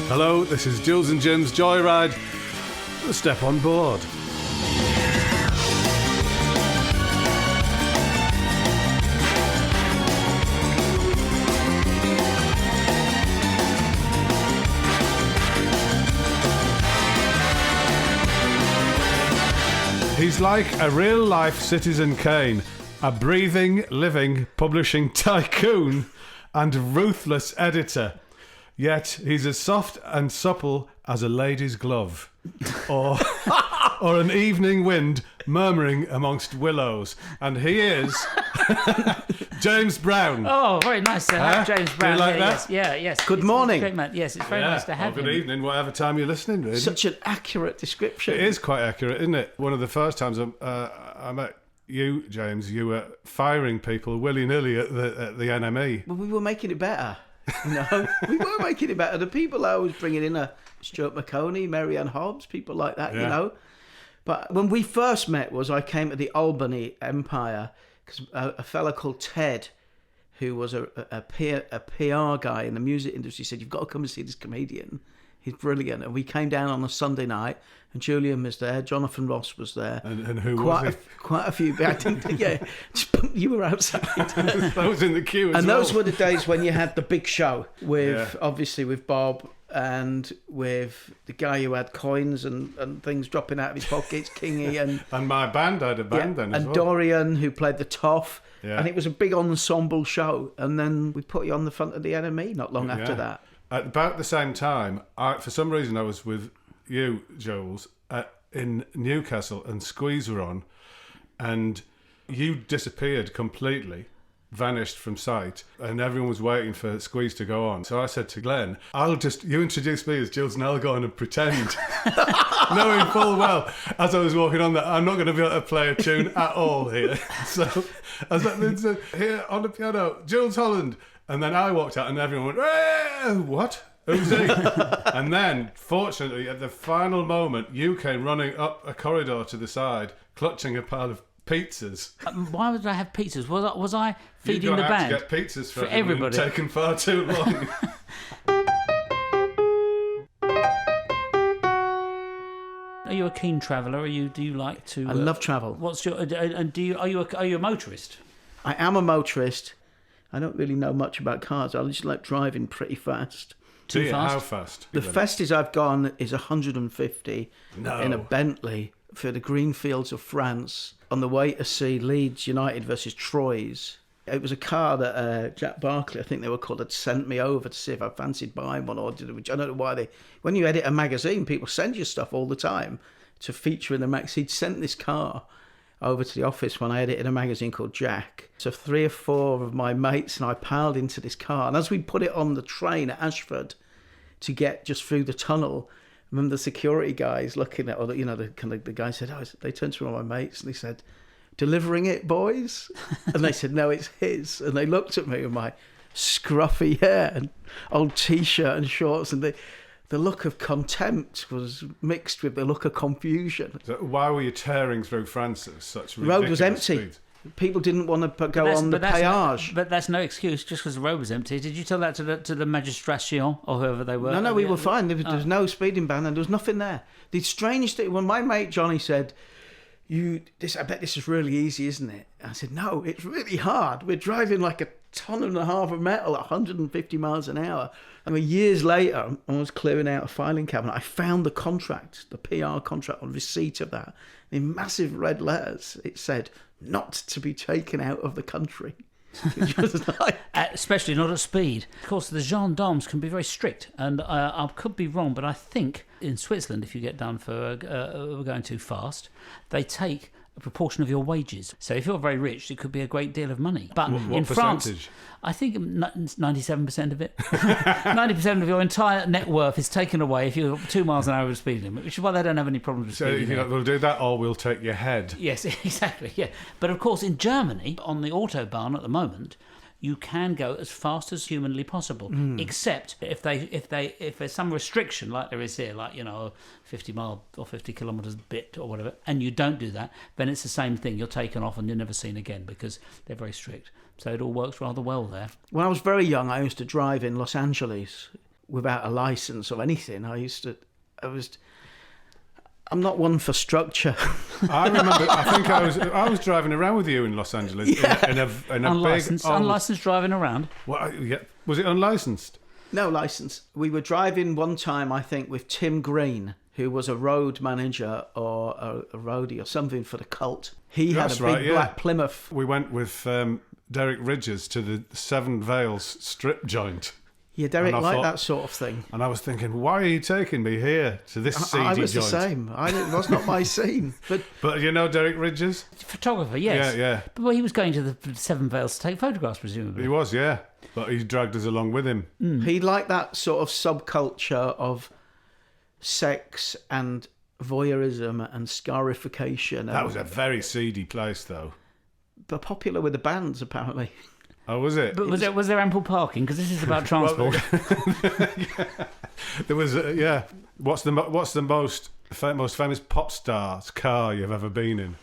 Hello, this is Jools and Jim's Joyride. Step on board. He's like a real-life Citizen Kane, a breathing, living, publishing tycoon and ruthless editor. Yet he's as soft and supple as a lady's glove, or an evening wind murmuring amongst willows. And he is James Brown. Oh, very nice to have James Brown. Do you like here. that? Yes. Good morning. Great, man. Yes, it's very nice to have good him. evening, whatever time you're listening, really. Such an accurate description. It is quite accurate, isn't it? One of the first times I met you, James, you were firing people willy-nilly at the NME. Well, we were making it better. No, we were making it better. The people I was bringing in are Stuart McConey, Mary Ann Hobbs, people like that, you know. But when we first met I came to the Albany Empire because a fella called Ted, who was a PR guy in the music industry, said, "You've got to come and see this comedian. He's brilliant." And we came down on a Sunday night, and Julian was there, Jonathan Ross was there. And who was he? Quite a few. I think, you were outside. I was in the queue as and well. those were the days when you had the big show with, obviously, with Bob and with the guy who had coins and things dropping out of his pockets, Kingy. And my band, I had a band then as and well. Dorian, who played the toff. Yeah. And it was a big ensemble show. And then we put you on the front of the NME not long after that. At about the same time, for some reason I was with you, Jools, in Newcastle, and Squeeze were on, and you disappeared completely, vanished from sight, and everyone was waiting for Squeeze to go on. So I said to Glenn, you introduce me as Jools and I'll go on and pretend, knowing full well, as I was walking on, that I'm not going to be able to play a tune at all here. So I was like, here on the piano, Jools Holland. And then I walked out and everyone went, what? Who's he? And then, fortunately, at the final moment, you came running up a corridor to the side, clutching a pile of pizzas. Why would I have pizzas? Was I feeding the band? You got to get pizzas for everybody. It's taken far too long. Are you a keen traveller? Do you like to? I love travel. What's your? And are you a motorist? I am a motorist. I don't really know much about cars. I just like driving pretty fast. Too fast? How fast? The fastest I've gone is 150 in a Bentley for the green fields of France on the way to see Leeds United versus Troyes. It was a car that Jack Barclay, I think they were called, had sent me over to see if I fancied buying one. I don't know why when you edit a magazine, people send you stuff all the time to feature in the mag. He'd sent this car over to the office when I edited a magazine called Jack. So 3 or 4 of my mates and I piled into this car. And as we put it on the train at Ashford to get just through the tunnel, I remember the security guys looking at, the guy said, they turned to one of my mates and they said, "Delivering it, boys?" And they said, "No, it's his." And they looked at me with my scruffy hair and old T-shirt and shorts, and the look of contempt was mixed with the look of confusion. So why were you tearing through France at such ridiculous The road was empty. speed? People didn't want to go on the péage. But that's no excuse just because the road was empty. Did you tell that to the magistration or whoever they were? No, we were fine. There was no speeding ban and there was nothing there. The strangest thing, when my mate Johnny said, I bet this is really easy, isn't it? I said, no, it's really hard. We're driving like a 1.5 tons of metal at 150 miles an hour. And years later, I was clearing out a filing cabinet. I found the contract, the PR contract on receipt of that. In massive red letters, it said, "Not to be taken out of the country." Especially not at speed. Of course, the gendarmes can be very strict, and I could be wrong, but I think in Switzerland, if you get done for going too fast, they take a proportion of your wages. So if you're very rich, it could be a great deal of money. But in France, I think 97% of it, 90% of your entire net worth is taken away if you're 2 miles an hour of speed limit, which is why they don't have any problems with speeding. So you know, we'll do that, or we'll take your head. Yes, exactly. Yeah, but of course in Germany on the autobahn at the moment, you can go as fast as humanly possible, except if there's some restriction like there is here, like 50 mile or 50 kilometres bit or whatever, and you don't do that, then it's the same thing. You're taken off and you're never seen again because they're very strict. So it all works rather well there. When I was very young, I used to drive in Los Angeles without a license or anything. I'm not one for structure. I remember. I think I was driving around with you in Los Angeles in a Unlicensed, big old, unlicensed driving around. Yeah, was it unlicensed? No license. We were driving one time, I think, with Tim Green, who was a road manager or a roadie or something for the Cult. He had a big black Plymouth. We went with Derek Ridges to the Seven Vales strip joint. Yeah, Derek liked that sort of thing. And I was thinking, why are you taking me here to this seedy joint? I was the same. It was not my scene. But you know Derek Ridges? Photographer, yes. Yeah. But he was going to the Seven Vales to take photographs, presumably. He was, yeah. But he dragged us along with him. He liked that sort of subculture of sex and voyeurism and scarification. That was a very seedy place, though. But popular with the bands, apparently. Oh, was it? But was there ample parking? Because this is about transport. There was, What's the most famous pop star's car you've ever been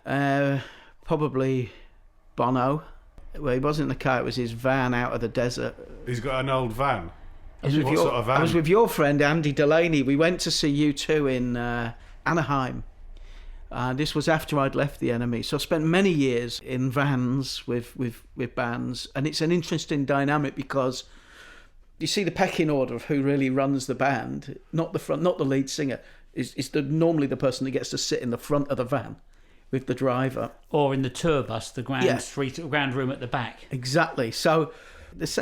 in? Probably Bono. Well, he wasn't in the car; it was his van out of the desert. He's got an old van. What sort of van? I was with your friend Andy Delaney. We went to see U2 in Anaheim. This was after I'd left the Enemy, so I spent many years in vans with bands, and it's an interesting dynamic because you see the pecking order of who really runs the band. Not the lead singer. Is normally the person that gets to sit in the front of the van with the driver, or in the tour bus, the grand room at the back. Exactly. So it's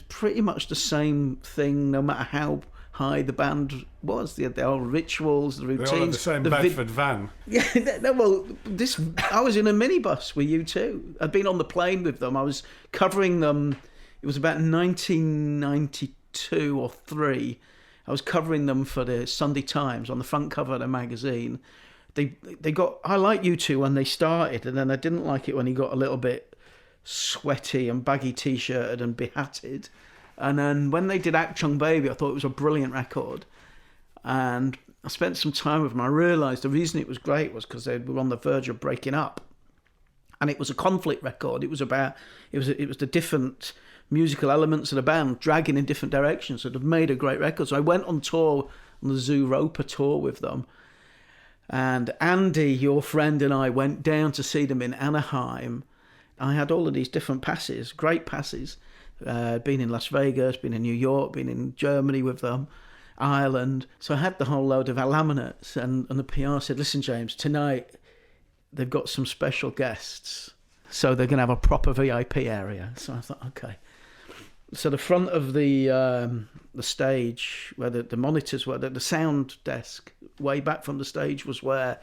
pretty much the same thing, no matter how high the band was. The old rituals, the routines. They all had the same Bedford van. Yeah, I was in a minibus with U2. I'd been on the plane with them. I was covering them. It was about 1992 or 3. I was covering them for the Sunday Times on the front cover of the magazine. I liked U2 when they started, and then I didn't like it when he got a little bit sweaty and baggy t-shirted and behatted. And then when they did Act Chung Baby, I thought it was a brilliant record. And I spent some time with them. I realised the reason it was great was because they were on the verge of breaking up. And it was a conflict record. It was the different musical elements of the band dragging in different directions. So they've made a great record. So I went on tour, on the Zooropa tour with them. And Andy, your friend, and I went down to see them in Anaheim. I had all of these different passes, great passes. Been in Las Vegas, been in New York, been in Germany with them, Ireland. So I had the whole load of laminates, and the PR said, listen, James, tonight they've got some special guests. So they're going to have a proper VIP area. So I thought, okay. So the front of the stage, where the monitors were, the sound desk, way back from the stage was where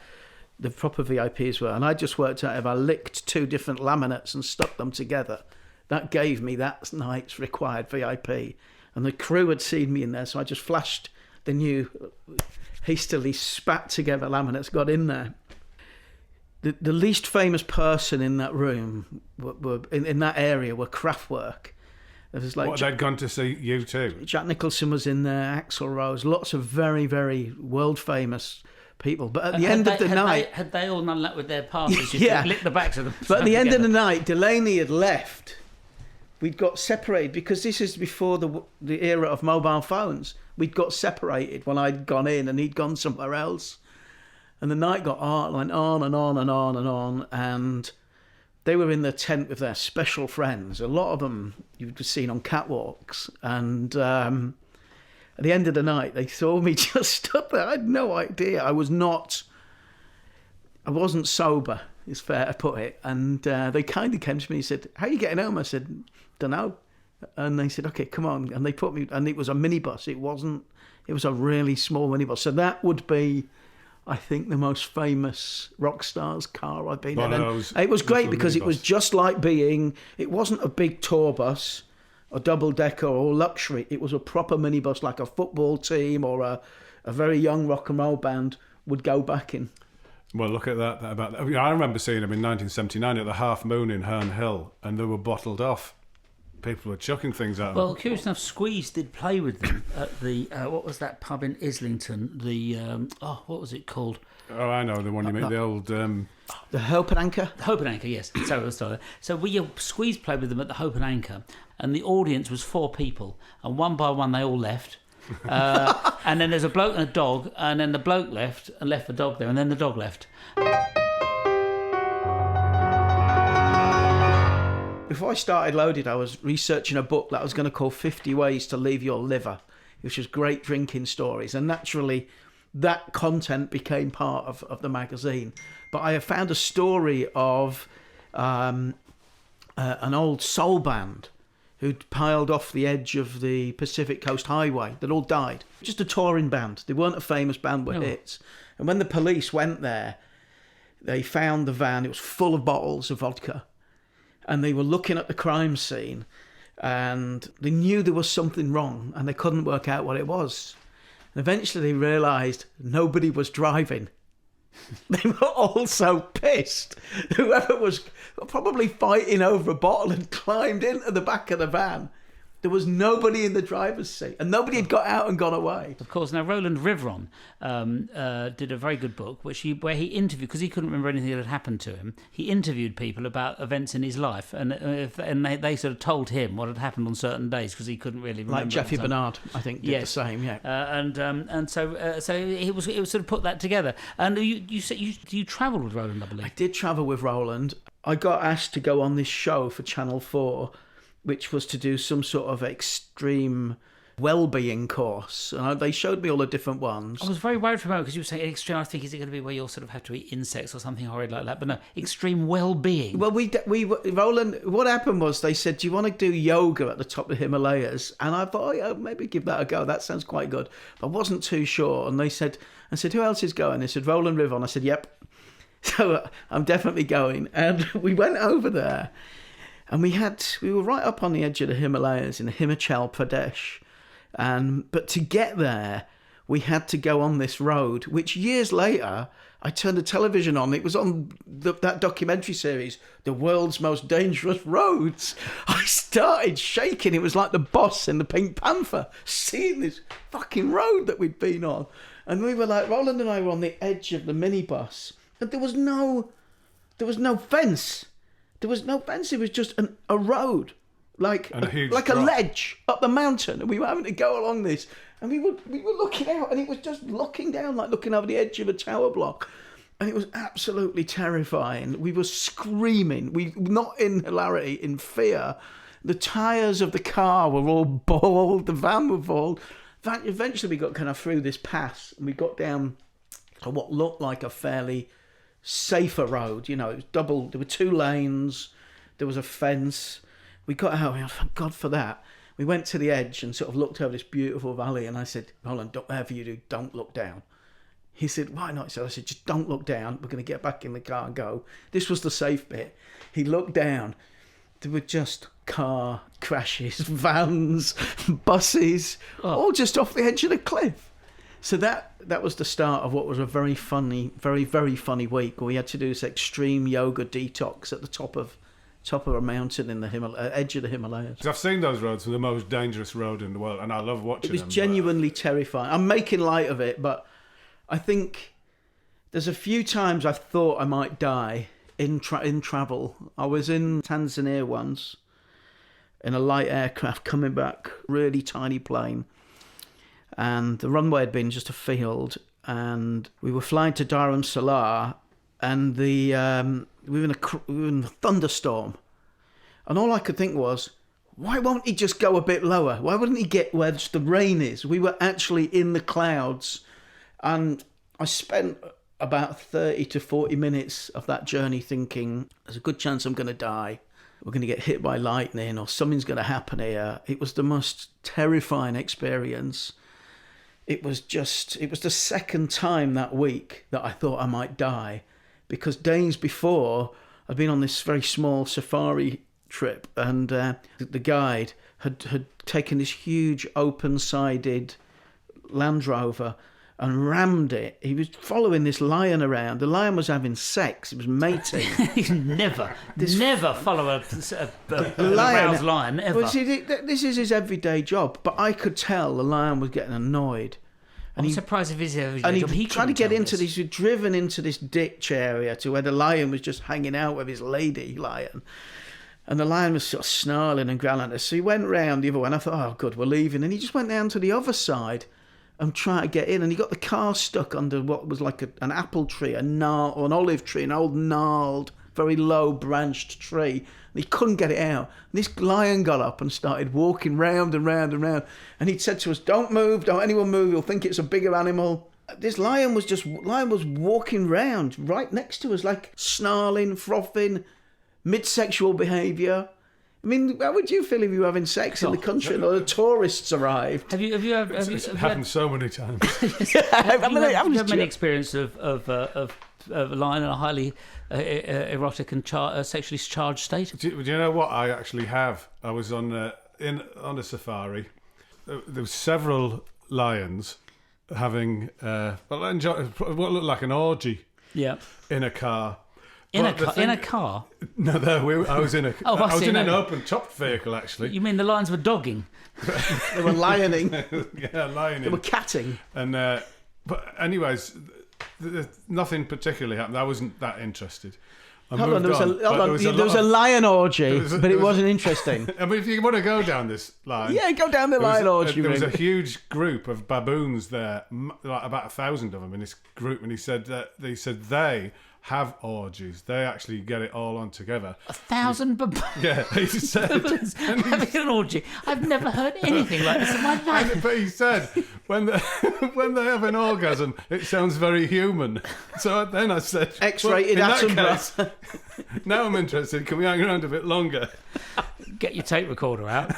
the proper VIPs were. And I just worked out if I licked 2 different laminates and stuck them together, that gave me that night's required VIP. And the crew had seen me in there, so I just flashed the new, hastily spat together laminates, got in there. The least famous person in that room, in that area, were Kraftwerk. It was like they'd gone to see U2. Jack Nicholson was in there, Axl Rose, lots of very, very world famous people. But at the end of the night, had they all done that with their passes? You lick the backs of them. But at the end of the night, Delaney had left. We'd got separated because this is before the era of mobile phones. We'd got separated when I'd gone in and he'd gone somewhere else. And the night went on and on and on and on. And they were in the tent with their special friends. A lot of them you'd seen on catwalks. And at the end of the night, they saw me just stood there. I had no idea. I wasn't sober, is fair to put it. And they kind of came to me and said, how are you getting home? I said, don't know. And they said, okay, come on. And they put me, and it was a minibus. It was a really small minibus. So that would be, I think, the most famous rock star's car I've been in. It was great because it was just like it wasn't a big tour bus, a double decker or luxury. It was a proper minibus, like a football team or a very young rock and roll band would go back in. Well, look at that. I remember seeing them in 1979 at the Half Moon in Herne Hill, and they were bottled off. People were chucking things at them. Well, curious enough, Squeeze did play with them at the what was that pub in Islington? The what was it called? Oh, I know the one you mean. The old The Hope and Anchor. Hope and Anchor, yes. So Squeeze played with them at the Hope and Anchor, and the audience was 4 people, and one by one they all left. And then there's a bloke and a dog, and then the bloke left and left the dog there, and then the dog left. Before I started Loaded, I was researching a book that I was going to call 50 Ways to Leave Your Liver, which was great drinking stories. And naturally, that content became part of the magazine. But I have found a story of an old soul band who'd piled off the edge of the Pacific Coast Highway that all died. Just a touring band. They weren't a famous band with hits. And when the police went there, they found the van. It was full of bottles of vodka. And they were looking at the crime scene, and they knew there was something wrong, and they couldn't work out what it was. And eventually they realised nobody was driving. They were all so pissed. Whoever was probably fighting over a bottle had climbed into the back of the van. There was nobody in the driver's seat, and nobody had got out and gone away. Of course, now Roland Rivron did a very good book where he interviewed, because he couldn't remember anything that had happened to him. He interviewed people about events in his life, and they sort of told him what had happened on certain days, because he couldn't really remember. Like Jeffy Bernard, I think, did the same. Yeah, so it was sort of put that together. And you said you travelled with Roland, I believe. I did travel with Roland. I got asked to go on this show for Channel 4, which was to do some sort of extreme wellbeing course. And they showed me all the different ones. I was very worried for a moment because you were saying extreme. I think, is it going to be where you'll sort of have to eat insects or something horrid like that? But no, extreme well-being. Well, we Roland, what happened was they said, do you want to do yoga at the top of the Himalayas? And I thought, maybe give that a go. That sounds quite good. But I wasn't too sure. And I said, who else is going? They said, Roland Rivron. I said, yep. So I'm definitely going. And we went over there. And we were right up on the edge of the Himalayas in Himachal Pradesh. But to get there, we had to go on this road, which years later, I turned the television on. It was on that documentary series, The World's Most Dangerous Roads. I started shaking. It was like the boss in the Pink Panther, seeing this fucking road that we'd been on. And we were like, Roland and I were on the edge of the minibus. And there was no fence. There was no fence. It was just a road, like a ledge up the mountain, and we were having to go along this. And we were looking out, and it was just looking down, like looking over the edge of a tower block, and it was absolutely terrifying. We were screaming, not in hilarity, in fear. The tyres of the car were all bald. The van were bald. Eventually, we got kind of through this pass, and we got down to what looked like a fairly safer road. It was double. There were 2 lanes. There was a fence. We got out. Thank God for that. We went to the edge and sort of looked over this beautiful valley. And I said, Roland, whatever you do, don't look down. He said, why not? So I said, just don't look down. We're going to get back in the car and go. This was the safe bit. He looked down. There were just car crashes, vans, buses, all just off the edge of the cliff. So that was the start of what was a very funny, very, very funny week where we had to do this extreme yoga detox at the top of a mountain in the edge of the Himalayas. I've seen those roads. They're the most dangerous road in the world, and I love watching them. It was genuinely terrifying. I'm making light of it, but I think there's a few times I thought I might die in travel. I was in Tanzania once in a light aircraft coming back, really tiny plane. And the runway had been just a field, and we were flying to Dar es Salaam, and we were in a thunderstorm, and all I could think was, why won't he just go a bit lower? Why wouldn't he get where the rain is? We were actually in the clouds, and I spent about 30 to 40 minutes of that journey thinking, there's a good chance I'm going to die. We're going to get hit by lightning, or something's going to happen here. It was the most terrifying experience. It was the second time that week that I thought I might die, because days before I'd been on this very small safari trip, and the guide had taken this huge open-sided Land Rover and rammed it. He was following this lion around. The lion was having sex. It was mating. never follow a aroused lion, ever. Well, see, this is his everyday job. But I could tell the lion was getting annoyed. And I'm surprised if his everyday and job. he tried to get into this. He was driven into this ditch area to where the lion was just hanging out with his lady lion. And the lion was sort of snarling and growling at us. So he went round the other way, and I thought, oh, good, we're leaving. And he just went down to the other side and tried to get in. And he got the car stuck under what was like an apple tree, or an olive tree, an old gnarled, very low branched tree. And he couldn't get it out. And this lion got up and started walking round and round and round. And he'd said to us, don't move, don't anyone move, you'll think it's a bigger animal. This lion was walking round right next to us, like snarling, frothing, mid-sexual behaviour. I mean, how would you feel if you were having sex in the country and all the tourists arrived? Have you It's happened so many times. Have you had many experience of a lion in a highly erotic and sexually charged state? Do you know what I actually have? I was on a safari. There were several lions having what looked like an orgy. Yeah. In a car. In a car? No, I was in a. I was in an open topped vehicle, actually. You mean the lions were dogging? They were lioning. Yeah, lioning. They were catting. And but anyways, nothing particularly happened. I wasn't that interested. There was a lion orgy, but it wasn't interesting. I mean, if you want to go down this line, yeah, go down the lion orgy. There was a huge group of baboons there, like about 1,000 of them in this group, and he said that they have orgies. They actually get it all on together. 1,000 baboons? Yeah, he said. Having an orgy. I've never heard anything like this in my life. But he said, when they have an orgasm, it sounds very human. So then I said... X-rated Attenborough. Now I'm interested. Can we hang around a bit longer? Get your tape recorder out.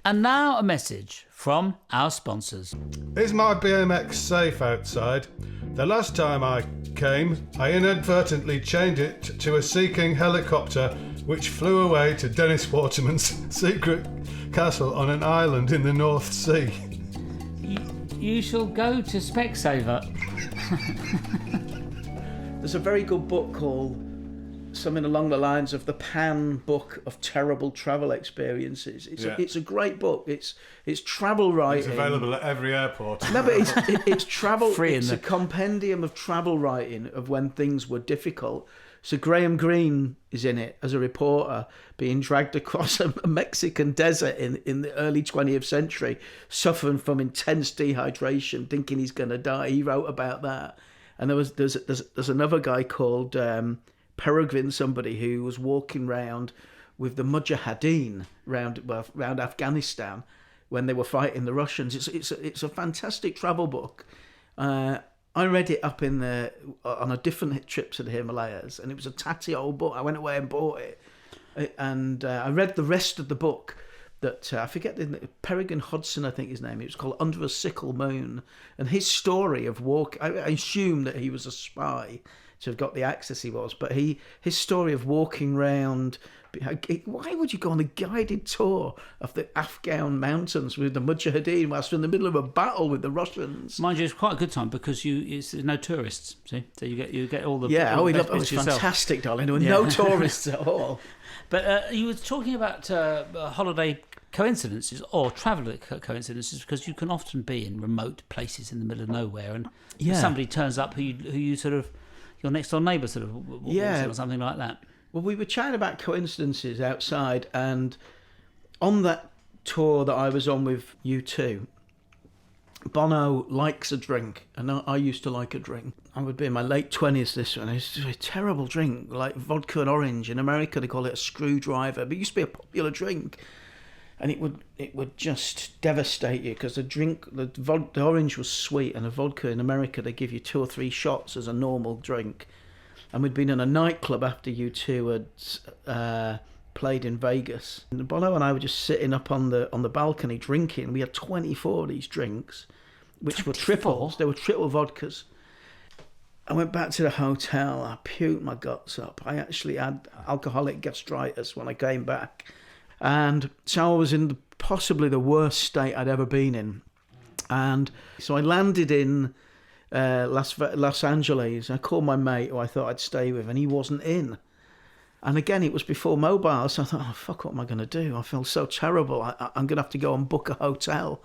And now a message from our sponsors. Is my BMX safe outside? The last time I came, I inadvertently changed it to a Sea King helicopter which flew away to Dennis Waterman's secret castle on an island in the North Sea. You shall go to Specsavers. There's a very good book called something along the lines of the Pan Book of Terrible Travel Experiences. It's a great book. It's travel writing. It's available at every airport. No, but it's travel. It's a compendium of travel writing of when things were difficult. So Graham Greene is in it as a reporter being dragged across a Mexican desert in the early 20th century, suffering from intense dehydration, thinking he's going to die. He wrote about that. And there's another guy called Peregrine, somebody who was walking round with the Mujahideen round Afghanistan when they were fighting the Russians. It's a fantastic travel book. I read it up on a different trip to the Himalayas, and it was a tatty old book. I went away and bought it, and I read the rest of the book. That I forget Peregrine Hodson, I think his name. It was called Under a Sickle Moon, and his story of I assume that he was a spy to have got the access he was, but his story of walking round. Why would you go on a guided tour of the Afghan mountains with the Mujahideen whilst you're in the middle of a battle with the Russians? Mind you, it's quite a good time because there's no tourists. See, so you get all the it was fantastic, darling. There were no tourists at all. But you were talking about holiday coincidences or travel coincidences, because you can often be in remote places in the middle of nowhere, and somebody turns up who you sort of your next door neighbour sort of walks in or something like that. Well, we were chatting about coincidences outside, and on that tour that I was on with U2, Bono likes a drink, and I used to like a drink. I would be in my late 20s this one. It's a terrible drink, like vodka and orange. In America, they call it a screwdriver, but it used to be a popular drink. And it would just devastate you, because the orange was sweet, and the vodka in America, they give you 2 or 3 shots as a normal drink. And we'd been in a nightclub after U2 had played in Vegas. And Bono and I were just sitting up on the balcony drinking. We had 24 of these drinks, which were triples. They were triple vodkas. I went back to the hotel. I puked my guts up. I actually had alcoholic gastritis when I came back. And so I was in possibly the worst state I'd ever been in. And so I landed in Los Angeles. I called my mate who I thought I'd stay with, and he wasn't in. And again, it was before mobile, so I thought, oh, fuck, what am I going to do? I feel so terrible. I'm going to have to go and book a hotel.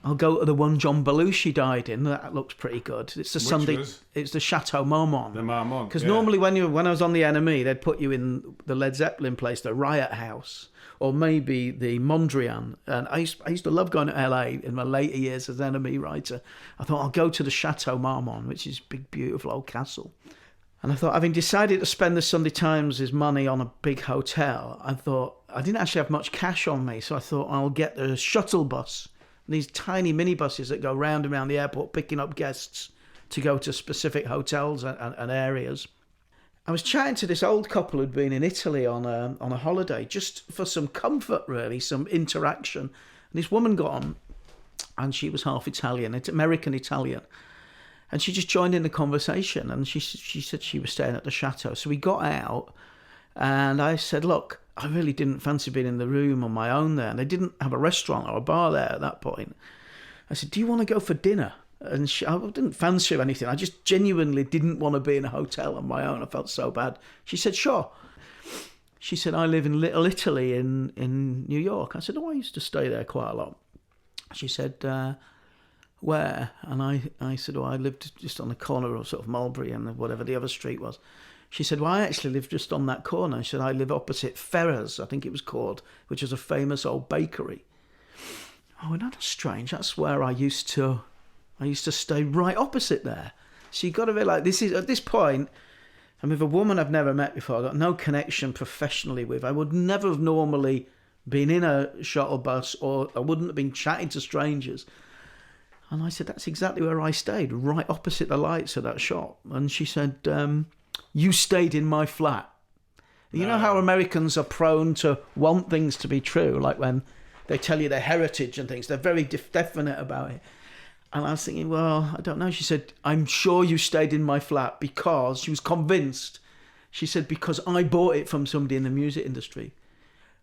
I'll go to the one John Belushi died in. That looks pretty good. It's It's the Chateau Marmont. The Marmont. Because normally when I was on the NME, they'd put you in the Led Zeppelin place, the Riot House, or maybe the Mondrian. And I used to love going to LA in my later years as an NME writer. I thought I'll go to the Chateau Marmont, which is a big, beautiful old castle. And I thought, having decided to spend the Sunday Times' money on a big hotel, I thought I didn't actually have much cash on me, so I thought I'll get the shuttle bus. These tiny minibuses that go round and round the airport picking up guests to go to specific hotels and areas. I was chatting to this old couple who'd been in Italy on a holiday, just for some comfort, really, some interaction. And this woman got on, and she was half Italian, American-Italian. And she just joined in the conversation, and she said she was staying at the chateau. So we got out, and I said, look, I really didn't fancy being in the room on my own there. And they didn't have a restaurant or a bar there at that point. I said, do you want to go for dinner? And I didn't fancy anything. I just genuinely didn't want to be in a hotel on my own. I felt so bad. She said, sure. She said, I live in Little Italy in New York. I said, oh, I used to stay there quite a lot. She said, where? And I said, oh, I lived just on the corner of sort of Mulberry and whatever the other street was. She said, well, I actually live just on that corner. She said, I live opposite Ferrer's, I think it was called, which is a famous old bakery. Oh, that's strange. That's where I used to stay right opposite there. So you've got to realise, this is, at this point, I'm with a woman I've never met before. I've got no connection professionally with. I would never have normally been in a shuttle bus, or I wouldn't have been chatting to strangers. And I said, that's exactly where I stayed, right opposite the lights of that shop. And she said, you stayed in my flat. You know how Americans are prone to want things to be true, like when they tell you their heritage and things, they're very definite about it. And I was thinking, well, I don't know. She said, I'm sure you stayed in my flat because, she was convinced. She said, because I bought it from somebody in the music industry.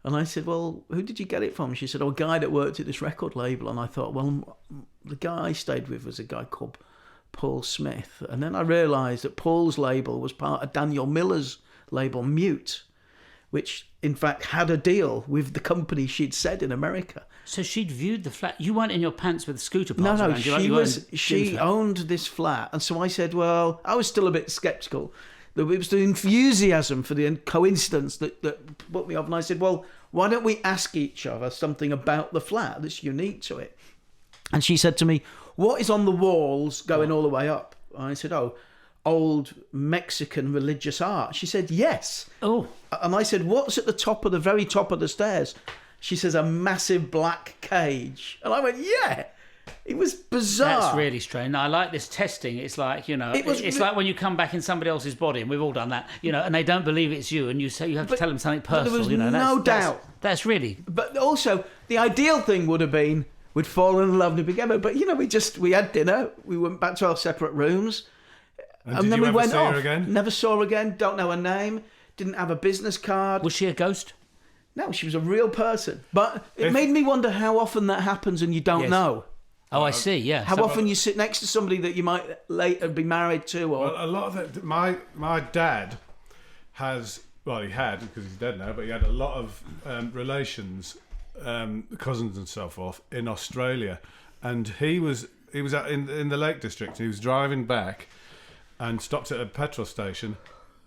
And I said, well, who did you get it from? She said, oh, a guy that worked at this record label. And I thought, well, the guy I stayed with was a guy called Paul Smith. And then I realised that Paul's label was part of Daniel Miller's label, Mute, which in fact had a deal with the company she'd said in America. So she'd viewed the flat. You weren't in your pants with scooter parts around you. She owned this flat. And so I said, well, I was still a bit sceptical. It was the enthusiasm for the coincidence that put me off. And I said, well, why don't we ask each other something about the flat that's unique to it? And she said to me, what is on the walls going all the way up? And I said, oh, old Mexican religious art. She said, yes. Oh. And I said, what's at the top of the very top of the stairs? She says, a massive black cage. And I went, yeah. It was bizarre. That's really strange. I like this testing. It's like, it's like when you come back in somebody else's body, and we've all done that, and they don't believe it's you, and you say you have to tell them something personal. There was no doubt. That's really... But also, the ideal thing would have been we'd fallen in love and be together. But, we had dinner. We went back to our separate rooms. And then we went off. Her again? Never saw her again. Don't know her name. Didn't have a business card. Was she a ghost? No, she was a real person. But it made me wonder how often that happens and you don't know. Oh, I see, yeah. How often you sit next to somebody that you might later be married to? Or... Well, a lot of it... My dad has... Well, he had, because he's dead now, but he had a lot of relations, cousins and so forth, in Australia. And he was in the Lake District. He was driving back and stopped at a petrol station,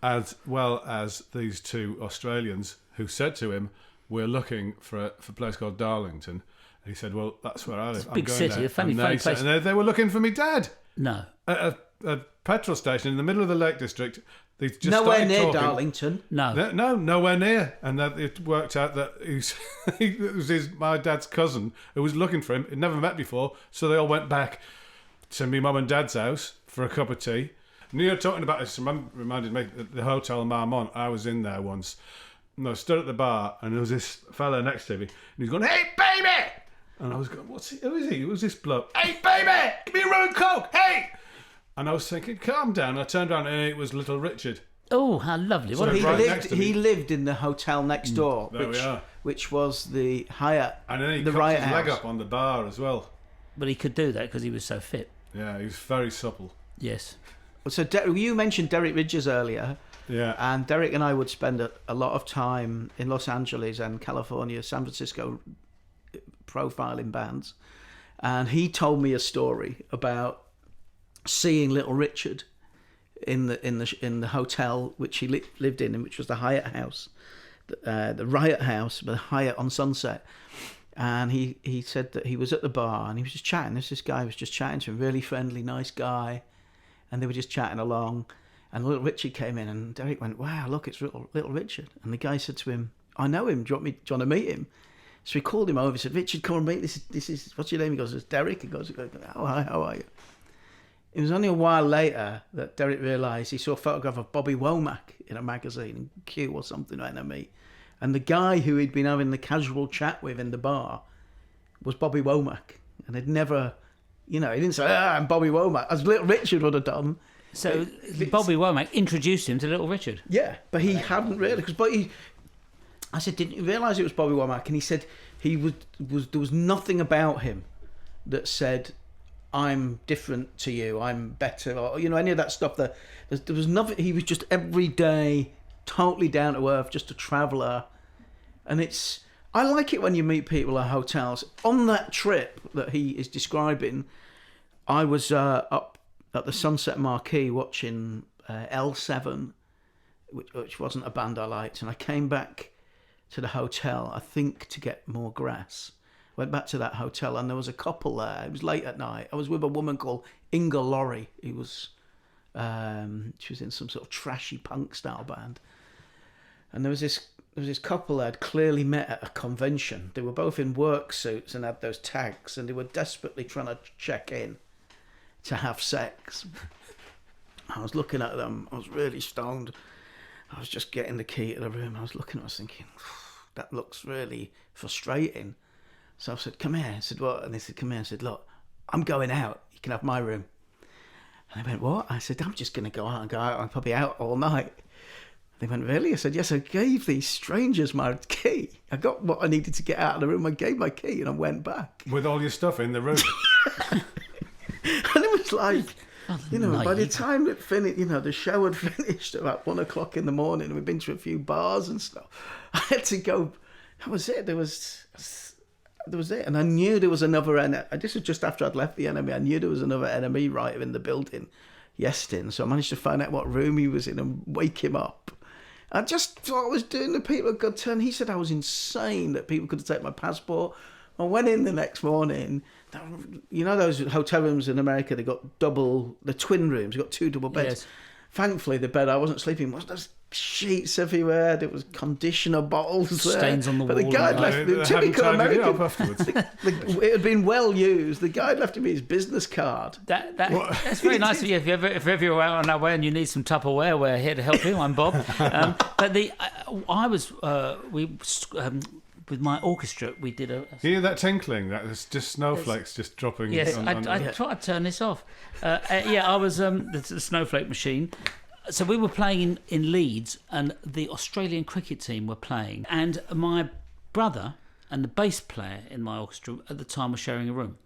as well as these two Australians who said to him, we're looking for a place called Darlington. He said, well, that's where I live. It's a big city, a funny place. And they were looking for me dad. No. At a petrol station in the middle of the Lake District. They just nowhere near talking. Darlington. No. No, nowhere near. And it worked out that it was my dad's cousin who was looking for him. He'd never met before. So they all went back to my mum and dad's house for a cup of tea. And you're talking about this, reminded me, the Hotel Marmont. I was in there once. And I stood at the bar, and there was this fella next to me. And he's going, hey, baby! And I was going, who is he? Who was this bloke? Hey, baby! Give me a rum and coke! Hey! And I was thinking, calm down. I turned around and it was Little Richard. Oh, how lovely. So he lived in the hotel next door, which was the Hyatt. And then he the cocked Riot his House. leg up on the bar as well. But he could do that because he was so fit. Yeah, he was very supple. Yes. So you mentioned Derek Ridges earlier. Yeah. And Derek and I would spend a lot of time in Los Angeles and California, San Francisco, profiling bands. And he told me a story about seeing Little Richard in the hotel which he lived in, which was the Hyatt House, the Riot House, the Hyatt on Sunset. And he said that he was at the bar and he was just chatting. This guy was just chatting to him, really friendly, nice guy, and they were just chatting along. And Little Richard came in, and Derek went, "Wow, look, it's Little Richard." And the guy said to him, "I know him. Do you want to meet him?" So he called him over. He said, "Richard, come and meet. This is what's your name?" He goes, "It's Derek." He goes, "Oh, hi, how are you?" It was only a while later that Derek realised he saw a photograph of Bobby Womack in a magazine, Q or something, NME. And the guy who he'd been having the casual chat with in the bar was Bobby Womack. And they'd never, he didn't say, "I'm Bobby Womack," as Little Richard would have done. So Bobby Womack introduced him to Little Richard. Yeah, but he hadn't really, I said, "Didn't you realise it was Bobby Womack?" And he said there was nothing about him that said, "I'm different to you, I'm better," or any of that stuff. There was nothing. He was just everyday, totally down to earth, just a traveller. And I like it when you meet people at hotels. On that trip that he is describing, I was up at the Sunset Marquee watching L7, which wasn't a band I liked, and I came back to the hotel, I think, to get more grass. Went back to that hotel, and there was a couple there. It was late at night. I was with a woman called Inga Laurie, who was she was in some sort of trashy punk style band, and there was this couple that had clearly met at a convention. They were both in work suits and had those tags, and they were desperately trying to check in to have sex. I was looking at them. I was really stoned. I was just getting the key to the room. I was looking. I was thinking, that looks really frustrating. So I said, "Come here." I said, "What?" And they said, "Come here." I said, "Look, I'm going out. You can have my room." And they went, "What?" I said, "I'm just going to go out and go out. I'm probably out all night." They went, "Really?" I said, "Yes, I gave these strangers my key. I got what I needed to get out of the room. I gave my key and I went back." With all your stuff in the room. And it was like, by the time it finished, the show had finished at about 1 o'clock in the morning, and we'd been to a few bars and stuff. I had to go. That was it. There was it. And I knew there was another enemy. This was just after I'd left the enemy. I knew there was another enemy writer in the building, Yestin. So I managed to find out what room he was in and wake him up. I just thought I was doing the people a good turn. He said I was insane, that people could take my passport. I went in the next morning. Those hotel rooms in America, they got the twin rooms. They got 2 double beds. Yes. Thankfully, the bed I wasn't sleeping in was just sheets everywhere. There was conditioner bottles there. Stains on the but wall. The guy left me, typical American. It had been well used. The guy left me his business card. That's very nice of you. If ever you're out on our way and you need some Tupperware, we're here to help you. I'm Bob. With my orchestra, we did a... You hear that tinkling? That was just snowflakes just dropping. Yes, I tried to turn this off. I was the snowflake machine. So we were playing in Leeds, and the Australian cricket team were playing. And my brother and the bass player in my orchestra at the time were sharing a room.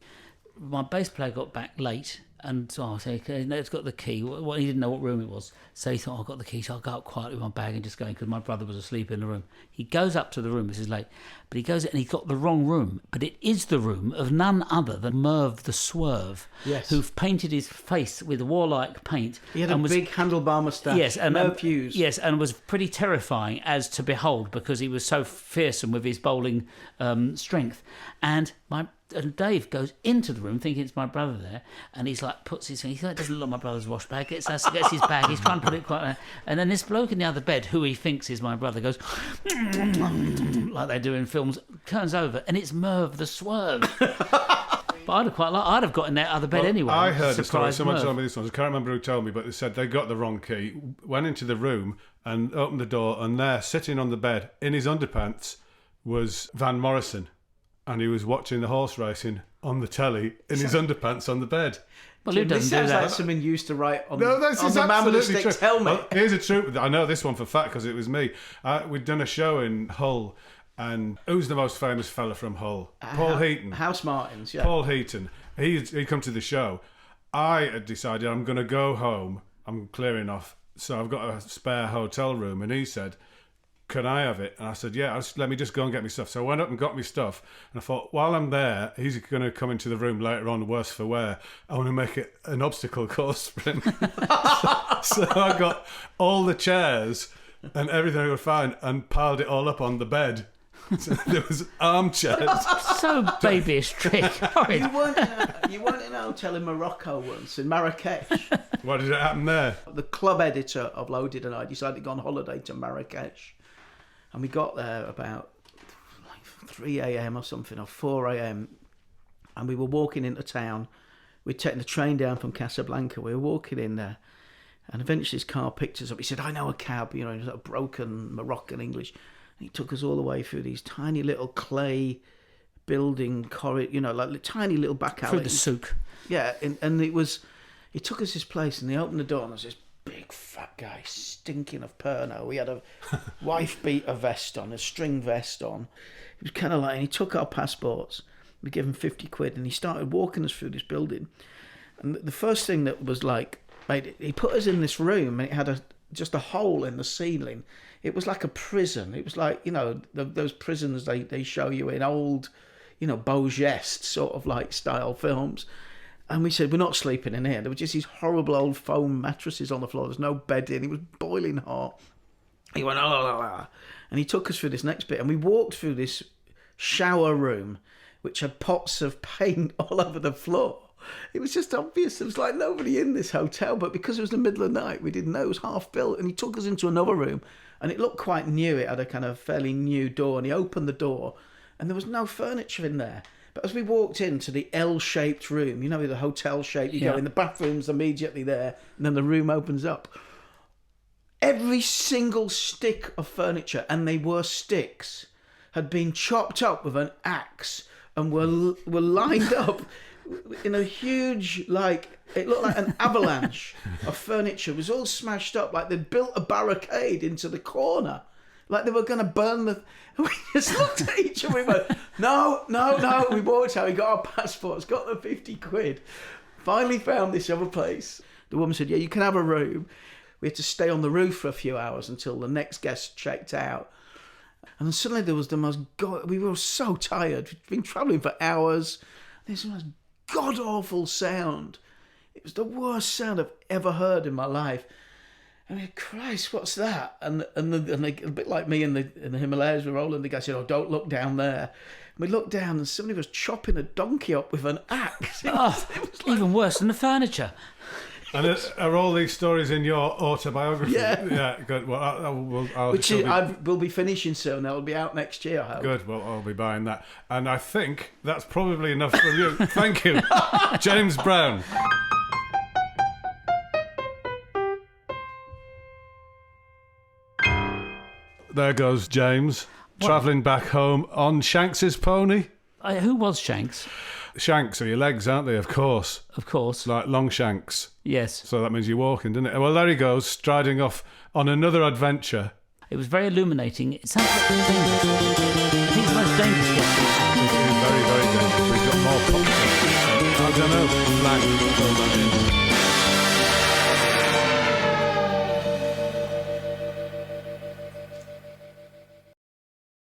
My bass player got back late, and I said, "Okay, it's got the key." Well, he didn't know what room it was, so he thought, "I've got the key," so I'll go up quietly with my bag and just go in, because my brother was asleep in the room. He goes up to the room, this is late, but he goes and he's got the wrong room, but it is the room of none other than Merv the Swerve, yes, who painted his face with warlike paint. He had a big handlebar moustache, yes, and no fuse. Yes, and was pretty terrifying as to behold, because he was so fearsome with his bowling strength. And Dave goes into the room thinking it's my brother there, and he's like, puts his thing, he doesn't look like my brother's wash bag, gets his bag, he's trying to put it quite, and then this bloke in the other bed, who he thinks is my brother, goes like they do in films, turns over, and it's Merv the Swerve. But I'd have got in that other bed anyway. I heard the story. Someone told me this one. I can't remember who told me, but they said they got the wrong key, went into the room and opened the door, and there, sitting on the bed in his underpants, was Van Morrison, and he was watching the horse racing on the telly in his underpants on the bed. Well, who doesn't do that? Sounds like something you used to write on, no, this on is the man with the absolutely sticks true. helmet. Well, here's a truth. I know this one for fact because it was me. We'd done a show in Hull, and who's the most famous fella from Hull? Paul Heaton. House Martins, yeah. Paul Heaton. he'd come to the show. I had decided I'm going to go home. I'm clearing off. So I've got a spare hotel room. And he said, can I have it? And I said, yeah, let me just go and get my stuff. So I went up and got my stuff. And I thought, while I'm there, he's going to come into the room later on, worse for wear. I want to make it an obstacle course for him. So I got all the chairs and everything I could find and piled it all up on the bed. So there was armchairs. So babyish trick. You weren't in a hotel in Morocco once, in Marrakech. What did it happen there? The club editor of Loaded and I decided to go on holiday to Marrakech. And we got there about 3 a.m. or something, or 4 a.m. And we were walking into town. We'd taken the train down from Casablanca. We were walking in there. And eventually his car picked us up. He said, I know a cab, in sort of broken Moroccan English. And he took us all the way through these tiny little clay building corridor, like tiny little back alleys. Through the souk. Yeah, and he took us this place and they opened the door and there was this big fat guy stinking of Pernod. We had a wife beater vest on, a string vest on. It was kind of like, and he took our passports. We gave him 50 quid and he started walking us through this building. And the first thing that was like, he put us in this room and it had just a hole in the ceiling. It was like a prison. It was like, those prisons they show you in old, Beau Geste sort of like style films. And we said, we're not sleeping in here. There were just these horrible old foam mattresses on the floor. There's no bed in. It was boiling hot. He went, oh, and he took us through this next bit. And we walked through this shower room, which had pots of paint all over the floor. It was just obvious. There was like nobody in this hotel. But because it was the middle of the night, we didn't know. It was half built. And he took us into another room. And it looked quite new. It had a kind of fairly new door. And he opened the door. And there was no furniture in there. But as we walked into the L-shaped room, the hotel shape, you go in, the bathroom's immediately there, and then the room opens up. Every single stick of furniture, and they were sticks, had been chopped up with an axe and were lined up in a huge, it looked like an avalanche of furniture. It was all smashed up, like they'd built a barricade into the corner. Like they were going to burn the... We just looked at each other and we went, no. We walked out, we got our passports, got the 50 quid. Finally found this other place. The woman said, yeah, you can have a room. We had to stay on the roof for a few hours until the next guest checked out. And then suddenly there was the most... we were so tired. We'd been travelling for hours. There's the most god-awful sound. It was the worst sound I've ever heard in my life. I mean, Christ, what's that? And they, a bit like me in the Himalayas with Roland, the guy said, oh, don't look down there. And we looked down and somebody was chopping a donkey up with an axe. It was like... Even worse than the furniture. And are all these stories in your autobiography? Yeah. Yeah, good. Well, we'll be finishing soon. That'll be out next year, I hope. Good. Well, I'll be buying that. And I think that's probably enough for you. Thank you, James Brown. There goes James, travelling back home on Shanks's pony. Who was Shanks? Shanks are your legs, aren't they? Of course. Of course. Like long shanks. Yes. So that means you're walking, doesn't it? Well, there he goes, striding off on another adventure. It was very illuminating. It sounds like dangerous. I think it's the most dangerous guest. It is very, very dangerous. We've got more pop. I don't know. Blank.